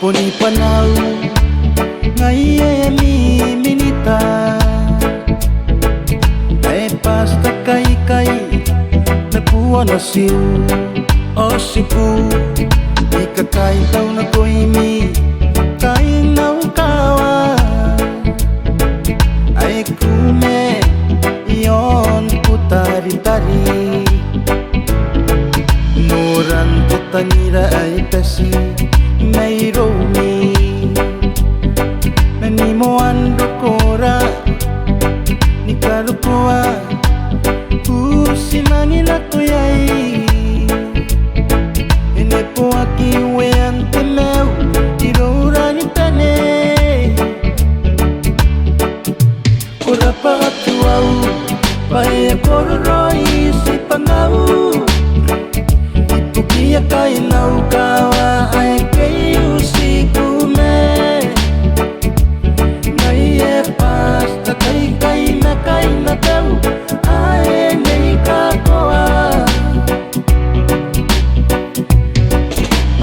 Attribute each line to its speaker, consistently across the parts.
Speaker 1: poni panau ngai mi minita ai pasta kaikai nakua na siu o sipu kakaitau na koimi kain nau kawa ai kume ion putari-tari nuran tutangira ai tasi mai romi nani mo ando kora ni karukua usinani nakoiai ene po aki we ante meu irorani tane ora patu au pai kororoi si pangau ipukia kai nau kawa ai kei usikume ngai e pasta kai na tau ai nei kakoa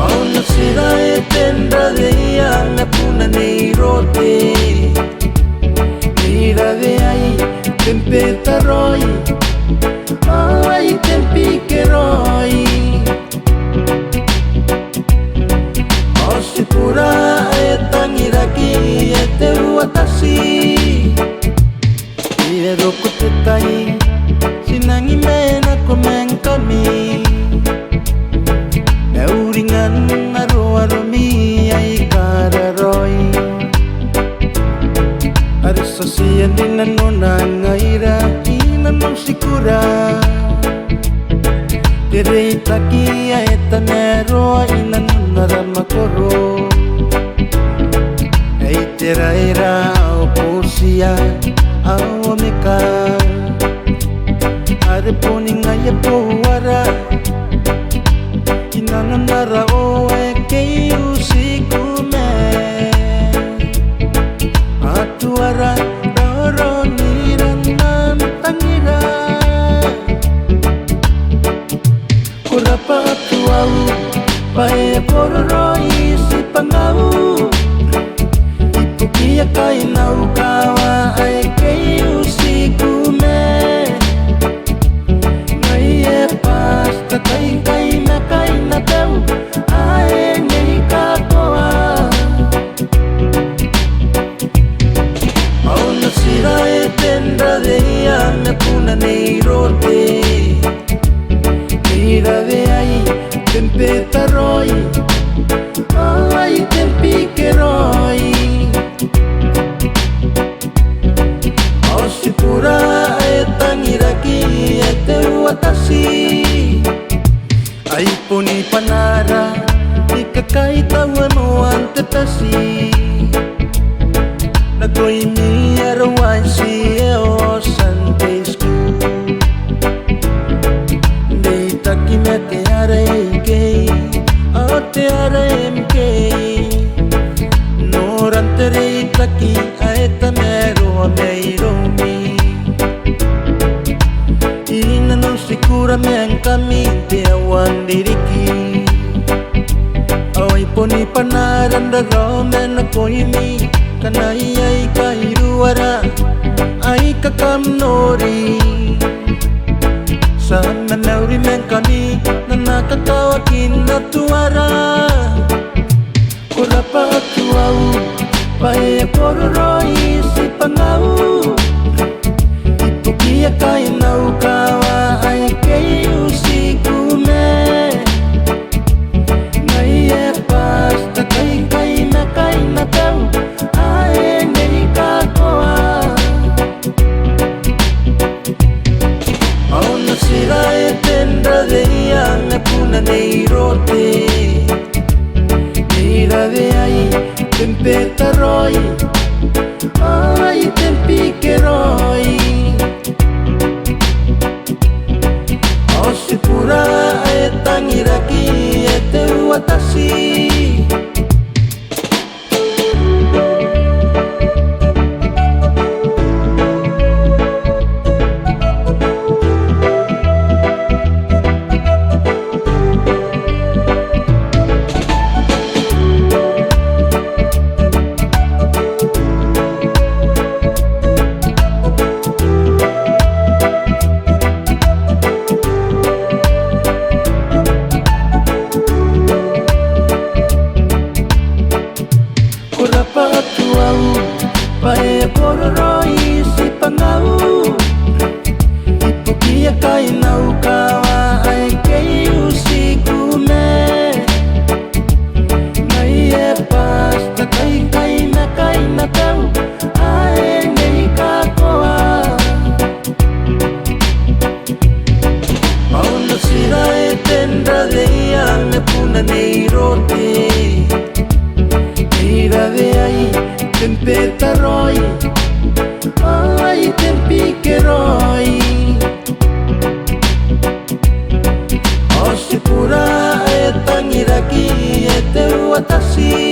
Speaker 1: ona sira e tendra de ia na puna nei rote mira de ai tempeta roi ai tempi que roi osipura e tangiraki e te uatasi e roko te tai sinangi mena komen kami e uringan aro-aromi ai kararoi arisa siyan din nona ngaira inanong sikura Tere taki ai tanero inanong naramakoro ai tera era au posia au ameka are poni ngai e pouara inanong nara o e kei usikume atuara doro niranan tangira kurapa atuau pae kororoi si pangau ipukia kai nau kawa ai kei usikume ngai e pasta kai na tau ai nei kakoa ona sira e tendra de ia na puna nei rote mira de ai tempeta roi ai tempi que roi osipura e tangiraki e te uatasi ai poni panara ni kakaitau mo ante tasi na koimi arawansi e o Sunday school dei taki me te arei o te arei norante rei taki a eta mero a meiromi ina non sikura me ankami te awandiriki ai poni panaranda rome na koimi kanai ai kairuara ai kakam nori sana nauri menkani nanakakawa kinatuara kurapa atuau pae kororoi si pangau ipukia kai nau kawa ai kei usikume ngai e pasta kai na tau ai nei kakoa ona sira e tendra de ia na puna nei rote mira de ai tempeta roi ai tempi que roi nei rote Eira de ai tempeta roi Ai tempi que roi O se pura e tangiraki e te uatasi